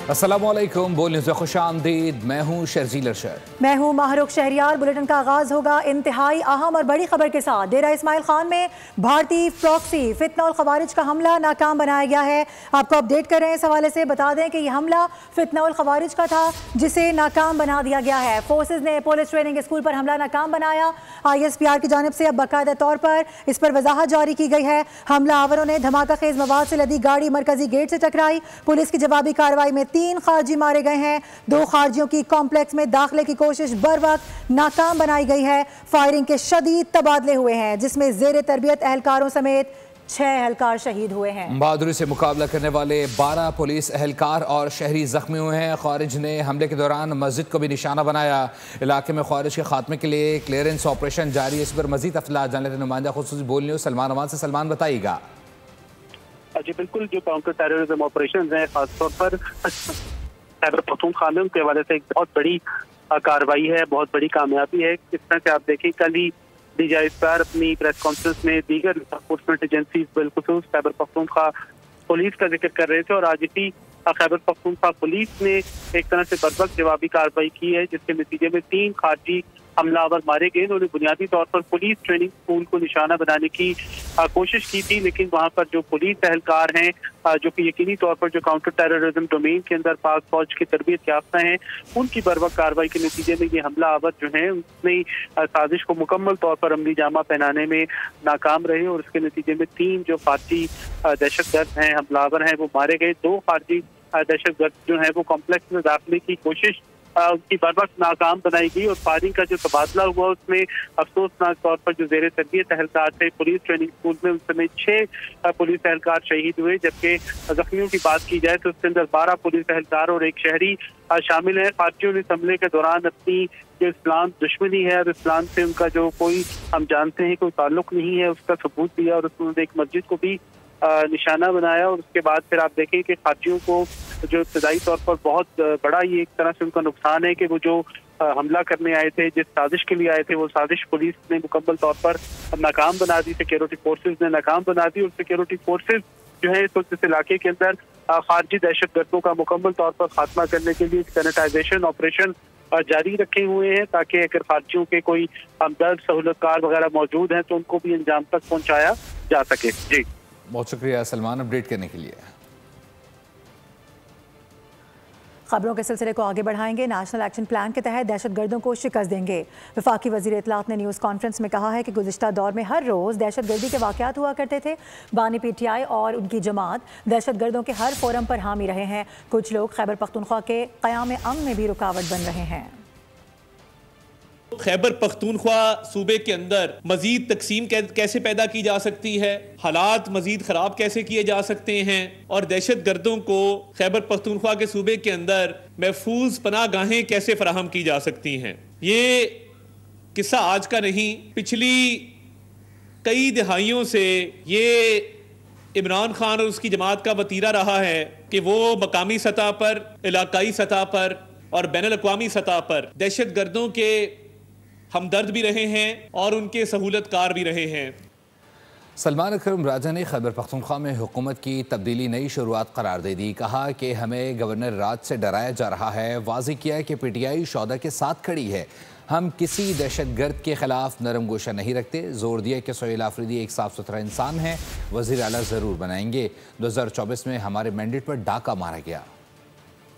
अस्सलामुअलैकुम, बोल न्यूज़ में खुशामदीद। मैं हूँ शर्जील अरशद। मैं हूँ माहरुख शहरियार। बुलेटिन का आगाज होगा इंतहाई अहम और बड़ी खबर के साथ। डेरा इस्माइल खान में भारतीय प्रॉक्सी फितना और खवारिज का हमला नाकाम बनाया गया है। आपको अपडेट कर रहे हैं इस हवाले से। बता दें कि यह हमला फितना और खवारिज का था जिसे नाकाम बना दिया गया है। फोर्सेज ने पुलिस ट्रेनिंग स्कूल पर हमला नाकाम बनाया। ISPR की जानिब से अब बाकायदा तौर पर इस पर वजाहत जारी की गई है। हमलावरों ने धमाका खेज मवाद से लदी गाड़ी मरकजी गेट से टकराई। पुलिस की जवाबी कार्रवाई में 3 खारजी मारे गए हैं। 2 खारजियों की कॉम्प्लेक्स में दाखिले की कोशिश बर वक्त नाकाम बनाई गई है। फायरिंग के शदीद तबादले हुए हैं जिसमें जेर तरबियत एहलकारों समेत 6 एहलकार शहीद हुए हैं। बहादुरी से मुकाबला करने वाले 12 पुलिस एहलकार और शहरी जख्मी हुए हैं। ख्वारिज ने हमले के दौरान मस्जिद को भी निशाना बनाया। इलाके में ख्वारिज के खात्मे के लिए क्लियरेंस ऑपरेशन जारी है। इस पर मजीद अफलात जान लेते नुमाइंदा खुसूसी बोल न्यूज़ सलमान अमान से। सलमान बताइएगा। जी बिल्कुल, जो काउंटर टेररिज्म ऑपरेशन है खासतौर पर खैबर पख्तूनख्वा में उनके हवाले से एक बहुत बड़ी कार्रवाई है, बहुत बड़ी कामयाबी है। इस तरह से आप देखें, कल ही DGISPR अपनी प्रेस कॉन्फ्रेंस में दीगर एनफोर्समेंट एजेंसी बिलखुसूस खैबर पख्तूनख्वा पुलिस का जिक्र कर रहे थे और आज ही खैबर पख्तूनख्वा पुलिस ने एक तरह से बरवक्त जवाबी कार्रवाई की है जिसके नतीजे में 3 खारजी हमलावर मारे गए। उन्होंने बुनियादी तौर पर पुलिस ट्रेनिंग स्कूल को निशाना बनाने की कोशिश की थी, लेकिन वहां पर जो पुलिस एहलकार हैं जो कि यकीनी तौर पर जो काउंटर टेररिज्म डोमेन के अंदर पाक फौज की तरबियत याफ्ता हैं, उनकी बरवक्त कार्रवाई के नतीजे में ये हमलावर जो है उसने साजिश को मुकम्मल तौर पर अमली जामा पहनाने में नाकाम रहे और इसके नतीजे में 3 जो खारजी दहशतगर्द हैं, हमलावर हैं, वो मारे गए। 2 खारजी दहशतगर्द जो है वो कॉम्प्लेक्स में दाखिले की कोशिश उनकी बर्वक्त नाकाम बनाई गई और फायरिंग का जो तबादला हुआ उसमें अफसोसनाक तौर पर जो जेर तरबियत एहलकार थे पुलिस ट्रेनिंग स्कूल में, उस समय 6 पुलिस एहलकार शहीद हुए। जबकि जख्मियों की बात की जाए तो उसके अंदर 12 पुलिस एहलकार और 1 शहरी शामिल है। खारजियों ने हमले के दौरान अपनी जो इस्लाम दुश्मनी है और इस्लाम से उनका जो कोई हम जानते हैं कोई ताल्लुक नहीं है उसका सबूत दिया और उसने एक मस्जिद को भी निशाना बनाया। और उसके बाद फिर आप देखें कि खारजियों को जो इब्तदाई तौर पर बहुत बड़ा ये एक तरह से उनका नुकसान है कि वो जो हमला करने आए थे, जिस साजिश के लिए आए थे, वो साजिश पुलिस ने मुकम्मल तौर पर नाकाम बना दी। सिक्योरिटी फोर्सेज ने नाकाम बना दी और सिक्योरिटी फोर्सेज जो है इस इलाके के अंदर खारजी दहशतगर्दों का मुकम्मल तौर पर खात्मा करने के लिए सैनिटाइजेशन ऑपरेशन जारी रखे हुए हैं ताकि अगर खारजियों के कोई हमदर्द सहूलतकार वगैरह मौजूद हैं तो उनको भी अंजाम तक पहुँचाया जा सके। जी बहुत शुक्रिया सलमान अपडेट करने के लिए। खबरों के सिलसिले को आगे बढ़ाएंगे। नेशनल एक्शन प्लान के तहत दहशतगर्दों को शिकस्त देंगे। वफाकी वजीर इत्तलात ने न्यूज़ कॉन्फ्रेंस में कहा है कि गुज़िश्ता दौर में हर रोज़ दहशतगर्दी के वाक़यात हुआ करते थे। बानी PTI और उनकी जमात दहशतगर्दों के हर फोरम पर हामी रहे हैं। कुछ लोग खैबर पख्तूनख्वा के क़याम अमन में भी रुकावट बन रहे हैं। खैबर पख्तूनख्वा सूबे के अंदर मजीद तकसीम कैसे पैदा की जा सकती है, हालात मजीद ख़राब कैसे किए जा सकते हैं और दहशत गर्दों को खैबर पख्तूनख्वा के सूबे के अंदर महफूज पनाह गाहें कैसे फराहम की जा सकती हैं। ये किस्सा आज का नहीं, पिछली कई दिहाइयों से ये इमरान खान और उसकी जमात का वतीरा रहा है कि वो मकामी सतह पर, इलाकाई सतह पर और बैनुल अक़वामी सतह पर दहशत गर्दों के हमदर्द भी रहे हैं और उनके सहूलतकार भी रहे हैं। सलमान अकरम राजा ने खैबर पख्तूनख्वा में हुकूमत की तब्दीली नई शुरुआत करार दे दी। कहा कि हमें गवर्नर राज से डराया जा रहा है। वाज़ेह किया कि PTI शौदा के साथ खड़ी है। हम किसी दहशतगर्द के खिलाफ नरम गोशा नहीं रखते। जोर दिया कि सोहेल आफरीदी एक साफ सुथरा इंसान है, वज़ीर आला ज़रूर बनाएंगे। 2024 में हमारे मैंडेट पर डाका मारा गया।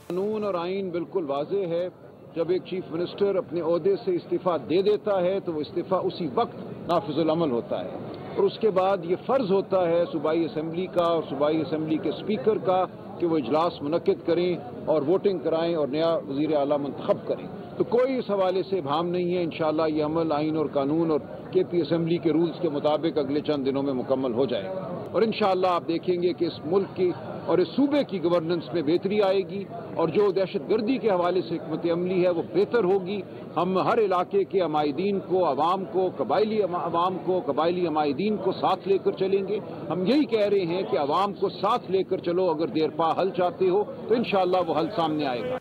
कानून और आइन बिल्कुल वाज़ेह है। जब एक चीफ मिनिस्टर अपने ओहदे से इस्तीफ़ा दे देता है तो वो इस्तीफ़ा उसी वक्त नाफिजुल अमल होता है और उसके बाद ये फ़र्ज़ होता है सूबाई असम्बली का और सूबाई असम्बली के स्पीकर का कि वो इजलास मुनक्किद करें और वोटिंग कराएं और नया वज़ीर आला मंतखब करें। तो कोई इस हवाले से भाम नहीं है। इंशाअल्लाह ये अमल आइन और कानून और KP असम्बली के रूल्स के मुताबिक अगले चंद दिनों में मुकम्मल हो जाएगा और इंशाअल्लाह आप देखेंगे कि इस मुल्क की और इस सूबे की गवर्नेंस में बेहतरी आएगी और जो दहशतगर्दी के हवाले से हिकमत अमली है वो बेहतर होगी। हम हर इलाके के अमायदीन को, अवाम को, कबायली अवाम को, कबायली अमायदीन को साथ लेकर चलेंगे। हम यही कह रहे हैं कि अवाम को साथ लेकर चलो। अगर देरपा हल चाहते हो तो इंशाअल्लाह वो हल सामने आएगा।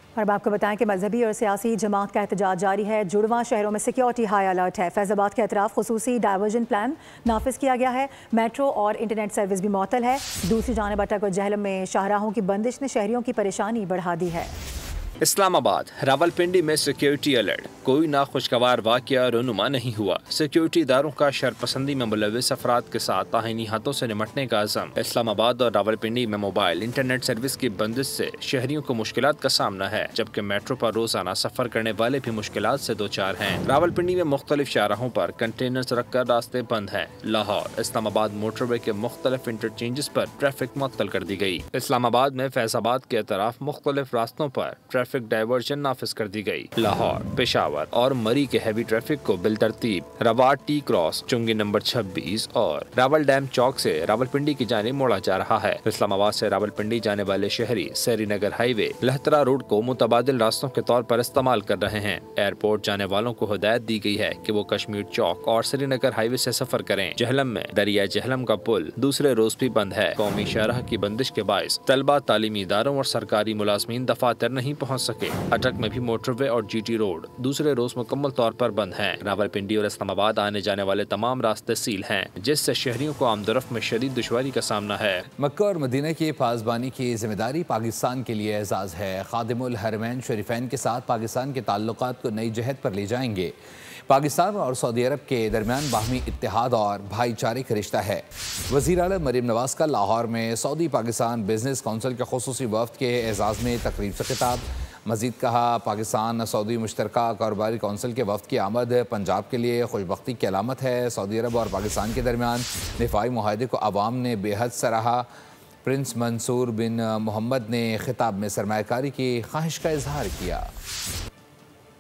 और अब आपको बताएं कि मजहबी और सियासी जमात का एहतजाज जारी है। जुड़वां शहरों में सिक्योरिटी हाई अलर्ट है। फैजाबाद के अतराफ खुसूसी डाइवर्जन प्लान नाफिज किया गया है। मेट्रो और इंटरनेट सर्विस भी मुअत्तल है। दूसरी जानिब अटक और जहलम में शाहराहों की बंदिश ने शहरियों की परेशानी बढ़ा दी है। इस्लामाबाद रावलपिंडी में सिक्योरिटी अलर्ट। कोई नाखुशगवार वाक़या रोनुमा नहीं हुआ। सिक्योरिटी इदारों का शरपसंदी में मुलविस अफराद के साथ ताहीनी हाथों से निमटने का अज़म। इस्लामाबाद और रावलपिंडी में मोबाइल इंटरनेट सर्विस की बंदिश से शहरियों को मुश्किलात का सामना है, जबकि मेट्रो पर रोजाना सफर करने वाले भी मुश्किलात से दो चार हैं। रावलपिंडी में मुख्तलिफ शाहराहों पर कंटेनर्स रखकर रास्ते बंद हैं। लाहौर इस्लामाबाद मोटरवे के मुख्तलिफ इंटरचेंजेस पर ट्रैफिक मुअत्तल कर दी गई। इस्लामाबाद में फैजाबाद के अतराफ मुख्तलिफ रास्तों पर ट्रैफिक डाइवर्जन नाफिज कर दी गई। लाहौर, पेशावर और मरी के हैवी ट्रैफिक को बिलतरतीब रवाट टी क्रॉस, चुंगी नंबर 26 और रावल डैम चौक से रावलपिंडी की जानिब मोड़ा जा रहा है। इस्लामाबाद से रावलपिंडी जाने वाले शहरी श्रीनगर हाईवे लहतरा रोड को मुतबादिल रास्तों के तौर पर इस्तेमाल कर रहे हैं। एयरपोर्ट जाने वालों को हिदायत दी गई है कि वो कश्मीर चौक और श्रीनगर हाईवे से सफर करें। जहलम में दरिया जहलम का पुल दूसरे रोज भी बंद है। कौमी शहराह की बंदिश के बायस तलबा, तालीमी इदारों और सरकारी मुलाजमीन दफातर नहीं पहुँच सके। अटक में भी मोटरवे और जीटी रोड दूसरे रोज मुकम्मल तौर पर बंद हैं। रावलपिंडी और इस्लामाबाद आने जाने वाले तमाम रास्ते सील हैं, जिससे शहरियों को आमदरफ में शदीद दुश्वारी का सामना है। मक्का और मदीना की पासबानी की जिम्मेदारी पाकिस्तान के लिए एजाज़ है। खादिमुल हरमैन शरीफैन के साथ पाकिस्तान के ताल्लुकात को नई जहत पर ले जाएंगे। पाकिस्तान और सऊदी अरब के दरमियान बाहमी इत्तेहाद और भाईचारे का रिश्ता है। वज़ीर आला मरीम नवाज का लाहौर में सऊदी पाकिस्तान बिजनेस काउंसिल के खुसूसी वफ्द के एजाज़ में तकरीब से खिताब। मज़ीद कहा, पाकिस्तान सऊदी मुश्तरका कारोबारी कौंसिल के वफ्द की आमद पंजाब के लिए खुशबख्ती की अलामत है। सऊदी अरब और पाकिस्तान के दरमियान दिफाई मुआहदे को अवाम ने बेहद सराहा। प्रिंस मंसूर बिन मोहम्मद ने खिताब में सरमायाकारी की ख्वाहिश का इजहार किया।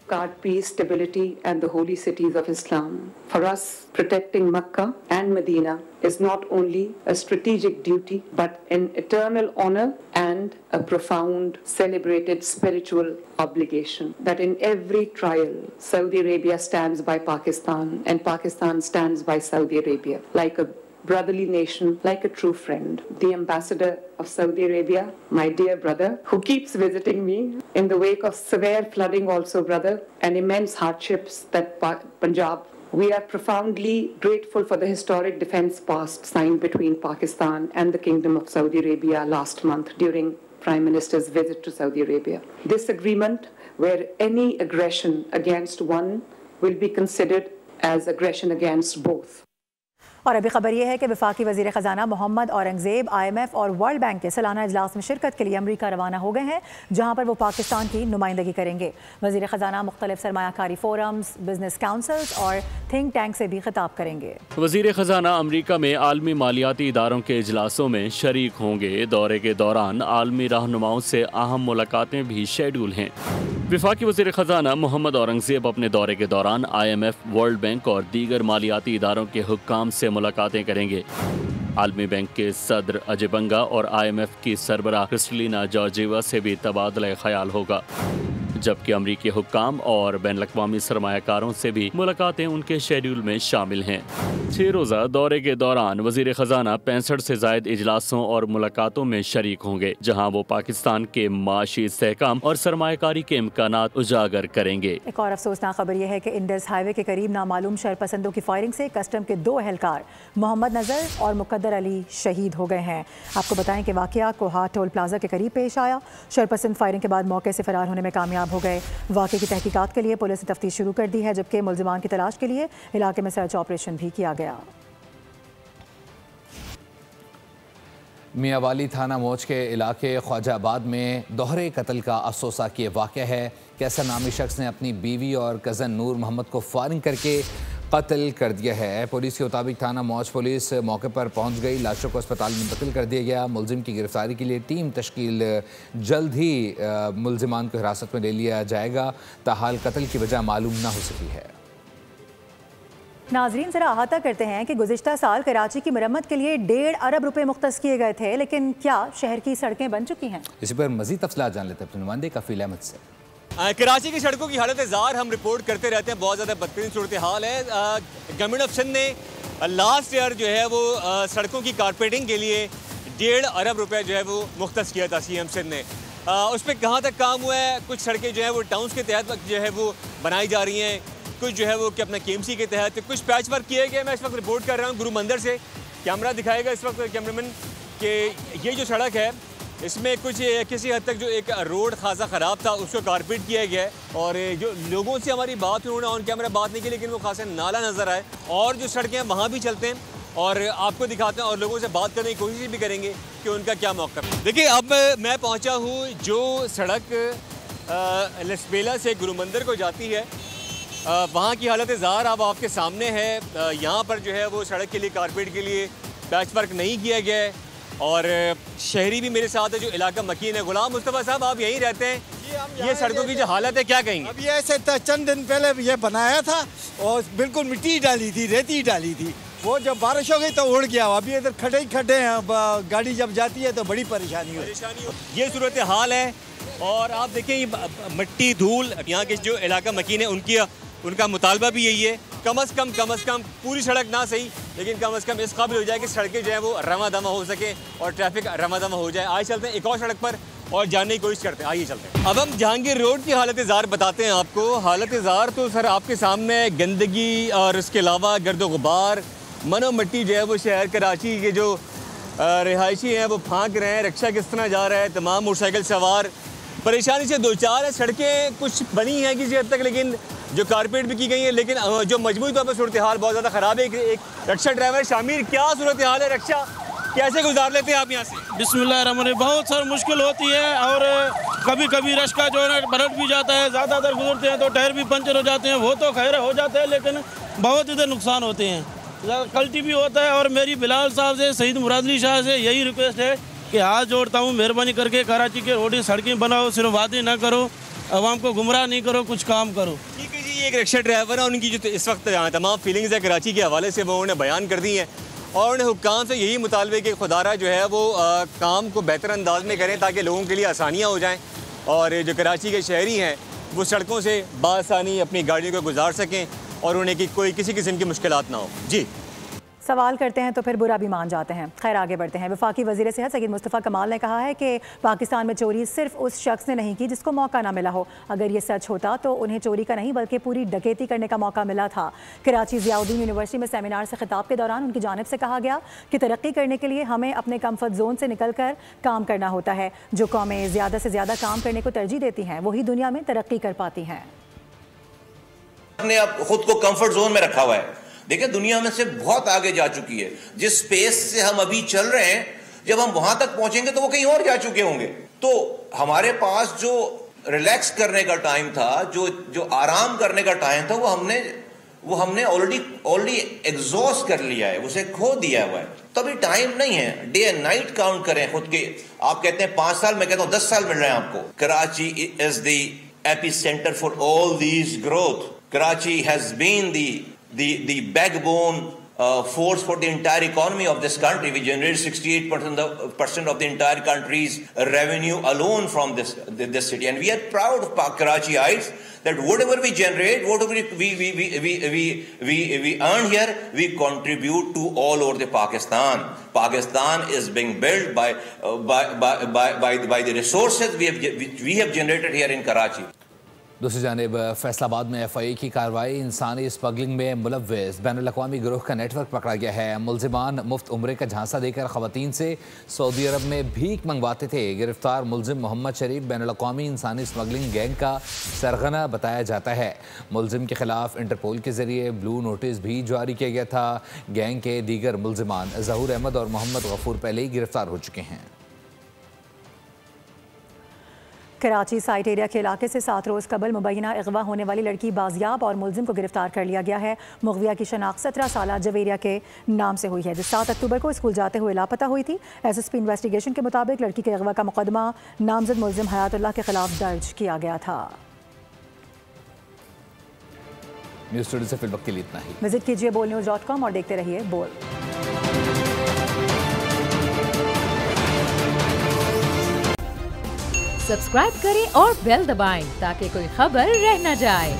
Guard peace, stability and the holy cities of Islam. For us, protecting Makkah and Medina is not only a strategic duty but an eternal honor and a profound, celebrated spiritual obligation. That in every trial, Saudi Arabia stands by Pakistan and Pakistan stands by Saudi Arabia like a brotherly nation, like a true friend. The ambassador of Saudi Arabia, my dear brother, who keeps visiting me in the wake of severe flooding also, brother, and immense hardships that Punjab. We are profoundly grateful for the historic defense pact signed between Pakistan and the Kingdom of Saudi Arabia last month during Prime Minister's visit to Saudi Arabia. This agreement, where any aggression against one will be considered as aggression against both. और अभी खबर यह है कि वफाकी वज़ीर ख़जाना Mohammad Aurangzeb IMF और world bank के सालाना इजलास में शिरकत के लिए अमरीका रवाना हो गए हैं, जहां पर वो पाकिस्तान की नुमाइंदगी करेंगे। वज़ीर ख़जाना मुख्तलिफ सरमायाकारी फोरम्स, बिजनेस काउंसिल्स और थिंक टैंक से भी खिताब करेंगे। वज़ीर ख़जाना अमरीका में आलमी मालियाती इदारों के इजलासों में शरीक होंगे। दौरे के दौरान आलमी रहनुमाओं से अहम मुलाकातें भी शेड्यूल हैं। वफाकी वज़ीर ख़जाना मोहम्मद औरंगज़ेब अपने दौरे के दौरान IMF, वर्ल्ड बैंक और दीगर मालियाती इदारों के हुक्काम से मुलाकातें करेंगे। आलमी बैंक के सदर अजय बंगा और IMF की सरबराह क्रिस्टलिना जॉर्जिवा से भी तबादला ख्याल होगा, जबकि अमरीकी हुक्काम और बैनुल-अक़वामी सरमायाकारों से भी मुलाकातें उनके शेड्यूल में शामिल हैं। 6 रोज़ा दौरे के दौरान वज़ीर ख़जाना 65 से ज़ायद इजलासों और मुलाकातों में शरीक होंगे, जहां वो पाकिस्तान के माशी इस्तेहकाम और सरमायाकारी के इम्कानात उजागर करेंगे। एक और अफसोसनाक खबर यह है कि इंडस हाईवे के करीब नामालूम शरपसंदों की फायरिंग से कस्टम के 2 एहलकार मोहम्मद नज़र और मुकद्दर अली शहीद हो गए हैं। आपको बताएं कि वाक़या कोहा टोल प्लाजा के करीब पेश आया। शरपसंद फायरिंग के बाद मौके से फरार होने में कामयाब हो गए। वाक़े की तहकीकात के लिए पुलिस ने तफ्तीश शुरू कर दी है, जबकि मुल्ज़िमान की तलाश के लिए इलाके में सर्च ऑपरेशन भी किया गया। मियांवाली थाना मौज के इलाके ख्वाजाबाद में दोहरे कत्ल का अफसोसा की वाक़या है। कैसर नामी शख्स ने अपनी बीवी और कज़न नूर मोहम्मद को फायरिंग करके कत्ल कर दिया है। पुलिस के मुताबिक थाना मौज पुलिस मौके पर पहुंच गई। लाशों को अस्पताल में मुंतकिल कर दिया गया। मुलजिम की गिरफ्तारी के लिए टीम तश्कील जल्द ही मुलजिमान को हिरासत में ले लिया जाएगा। ताहाल कत्ल की वजह मालूम न हो सकी है। नाजरीन, जरा अहाता करते हैं कि गुज़िश्ता साल कराची की मरम्मत के लिए 1.5 अरब रुपए मुख्तस किए गए थे, लेकिन क्या शहर की सड़कें बन चुकी हैं? इसी पर मजीद तफसीलात जान लेते हैं अपने नुमाइंदे कफील अहमद से। कराची की सड़कों की हालत ज़ार हम रिपोर्ट करते रहते हैं, बहुत ज़्यादा बदतरीन सूरत हाल है। गवर्नमेंट ऑफ सिंध ने लास्ट ईयर जो है वो सड़कों की कारपेटिंग के लिए 1.5 अरब रुपए जो है वो मुख्तस किया था CM सिंध ने। उस पर कहाँ तक काम हुआ है। कुछ सड़कें जो है वो टाउन्स के तहत जो है वो बनाई जा रही हैं, कुछ जो है वो कि अपना केएमसी के तहत, कुछ पैच वर्क किए गए। मैं इस वक्त रिपोर्ट कर रहा हूँ गुरु मंदिर से। कैमरा दिखाएगा इस वक्त कैमरामैन कि ये जो सड़क है इसमें कुछ किसी हद तक जो एक रोड खासा ख़राब था उसको कारपेट किया गया है। और जो लोगों से हमारी बात हुई, उन्होंने ऑन कैमरा बात नहीं की, लेकिन वो खासा नाला नज़र आए। और जो सड़कें हैं वहाँ भी चलते हैं और आपको दिखाते हैं और लोगों से बात करने की कोशिश भी करेंगे कि उनका क्या मौक़िफ़ है। देखिए, अब मैं पहुँचा हूँ जो सड़क लसबेला से गुरु मंदिर को जाती है, वहाँ की हालत ज़ाहिर अब आपके सामने है। यहाँ पर जो है वो सड़क के लिए कारपेट के लिए पैच वर्क नहीं किया गया है। और शहरी भी मेरे साथ है जो इलाका मकीन है। गुलाम मुस्तफ़ा साहब, आप यहीं रहते हैं, ये सड़कों की जो हालत है क्या कहेंगे? अभी ऐसे चंद दिन पहले ये बनाया था और बिल्कुल मिट्टी डाली थी, रेती डाली थी, वो जब बारिश हो गई तो उड़ गया। अभी इधर खड्डे ही खड्डे हैं, गाड़ी जब जाती है तो बड़ी परेशानी हो। ये सूरत हाल है। और आप देखें मिट्टी धूल, यहाँ के जो इलाका मकीन है उनका मुतालबा भी यही है, कम से कम पूरी सड़क ना सही लेकिन कम से कम इस काबिल हो जाए कि सड़कें जो है वो रवा दमा हो सके और ट्रैफिक रवा दमा हो जाए। आज चलते हैं एक और सड़क पर और जानने की कोशिश करते हैं, आइए चलते हैं। अब हम जहांगीर रोड की हालत ज़ार बताते हैं आपको। हालत ज़ार तो सर आपके सामने गंदगी और इसके अलावा गर्द गुबार, मनो मिट्टी जो है वो शहर कराची के जो रिहायशी हैं वो फाँक रहे हैं। रिक्शा किस तरह जा रहा है, तमाम मोटरसाइकिल सवार परेशानी से दो चार है। सड़कें कुछ बनी हैं किसी हद तक, लेकिन जो कारपेट भी की गई है, लेकिन जो मजमूई तौर पर सूरत हाल बहुत ज़्यादा ख़राब है। एक रिक्शा ड्राइवर शामिर, क्या सूरत हाल है, रिक्शा कैसे गुजार लेते हैं आप यहाँ से? बिस्मिल्लाहिर्रहमानिर्रहीम, बहुत सारी मुश्किल होती है और कभी कभी रिक्शा जो है पलट भी जाता है। ज़्यादातर गुजरते हैं तो टायर भी पंचर हो जाते हैं, वो तो खैर हो जाते हैं लेकिन बहुत इधर नुकसान होते हैं, कल्टी भी होता है। और मेरी बिलाल साहब से, सईद मुरादली शाह से यही रिक्वेस्ट है कि हाथ जोड़ता हूँ, मेहरबानी करके कराची के रोड सड़कें बनाओ, सिर्फ वादे ना करो, आवाम को गुमराह नहीं करो, कुछ काम करो। ठीक है जी, एक रिक्शा ड्राइवर है, उनकी जो इस वक्त तमाम फीलिंग्स है कराची के हवाले से वो उन्होंने बयान कर दी हैं और उन्हें हुक्काम से यही मुतालबे कि खुदारा जो है वो काम को बेहतर अंदाज में करें ताकि लोगों के लिए आसानियाँ हो जाएँ और जो कराची के शहरी हैं वो सड़कों से बासानी अपनी गाड़ियों को गुजार सकें और उन्हें कोई किसी किस्म की मुश्किलात ना हो। जी, सवाल करते हैं तो फिर बुरा भी मान जाते हैं। खैर, आगे बढ़ते हैं। वफाकी वज़ीर सेहत सईद मुस्तफ़ा कमाल ने कहा है कि पाकिस्तान में चोरी सिर्फ उस शख्स ने नहीं की जिसको मौका ना मिला हो। अगर ये सच होता तो उन्हें चोरी का नहीं बल्कि पूरी डकैती करने का मौका मिला था। कराची ज़ियाउद्दीन यूनिवर्सिटी में सेमिनार से खिताब के दौरान उनकी जानिब से कहा गया कि तरक्की करने के लिए हमें अपने कम्फर्ट जोन से निकल कर काम करना होता है। जो कौमें ज़्यादा से ज़्यादा काम करने को तरजीह देती हैं वही दुनिया में तरक्की कर पाती हैं। अपने खुद को कम्फर्ट जोन में रखा हुआ है। देखिए, दुनिया में से बहुत आगे जा चुकी है। जिस स्पेस से हम अभी चल रहे हैं, जब हम वहां तक पहुंचेंगे तो वो कहीं और जा चुके होंगे। तो हमारे पास जो रिलैक्स करने का टाइम था, जो आराम करने का टाइम था, वो हमने ऑलरेडी एग्जॉस्ट कर लिया है, उसे खो दिया हुआ है। तभी टाइम नहीं है, डे एंड नाइट काउंट करें खुद के। आप कहते हैं 5 साल, मैं कहता हूं 10 साल मिल रहे हैं आपको। Karachi is the epicentre for all these growth. Karachi has been the backbone force for the entire economy of this country. We generate 68% of the entire country's revenue alone from this city, and we are proud of Karachiites that whatever we generate, whatever we earn here, we contribute to all over the Pakistan. Pakistan is being built by the resources we have generated here in Karachi. दूसरी जानिब फैसलाबाद में FIA की कार्रवाई। इंसानी smuggling में मुलव्वस बैनुल-अक़वामी गिरोह का network पकड़ा गया है। मुल्जिमान मुफ्त उम्रे का झांसा देकर ख़वातीन से सऊदी अरब में भीख मंगवाते थे। गिरफ्तार मुल्जिम मोहम्मद शरीफ बैनुल-अक़वामी इंसानी स्मगलिंग गैंग का सरगना बताया जाता है। मुल्जिम के खिलाफ इंटरपोल के जरिए ब्लू नोटिस भी जारी किया गया था। गैंग के दीगर मुल्जिमान ज़हूर अहमद और मोहम्मद गफूर पहले ही गिरफ्तार हो चुके हैं। कराची साइट एरिया के इलाके से 7 रोज़ कबल मुबैना अगवा होने वाली लड़की बाजियाब और मुल्जिम को गिरफ्तार कर लिया गया है। मुगविया की शनाख्त 17 साला जवेरिया के नाम से हुई है, जो 7 अक्टूबर को स्कूल जाते हुए लापता हुई थी। SSP इन्वेस्टिगेशन के मुताबिक लड़की के अगवा का मुकदमा नामजद मुल्जिम हयातुल्लाह के खिलाफ दर्ज किया गया था। न्यूज़ स्टूडियो से फिलहाल के लिए इतना ही। विजिट कीजिए bolnews.com और देखते रहिए बोल। सब्सक्राइब करें और बेल दबाएं ताकि कोई खबर रह न जाए।